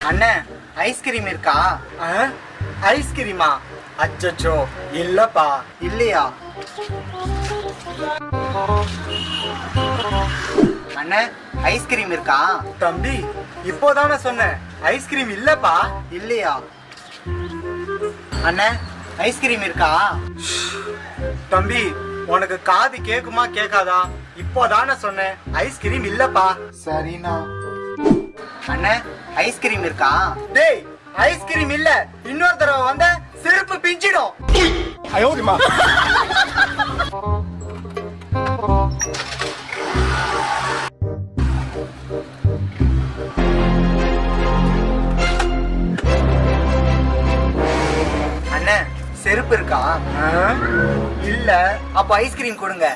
அண்ணே ஐஸ்கிரீம் இருக்கா? ஐஸ்கிரீமா? அச்சோ இல்லப்பா. இல்லையா? அண்ணே ஐஸ்கிரீம் இருக்கா? தம்பி இப்போதானே சொன்னேன் ஐஸ்கிரீம் இல்லப்பா. இல்லையா? அண்ணே ஐஸ்கிரீம் இருக்கா? தம்பி உனக்கு காது கேக்குமா கேட்காதா? இப்போதானே சொன்னேன் ஐஸ்கிரீம் இல்லப்பா. சரிண்ணா. அண்ணே ஐஸ்கிரீம் இருக்கா? டேய் ஐஸ்கிரீம் இல்ல, இன்னொரு தடவை வந்த செருப்பு பிஞ்சிடும். அண்ணே செருப்பு இருக்கா? இல்ல. அப்ப ஐஸ்கிரீம் கொடுங்க.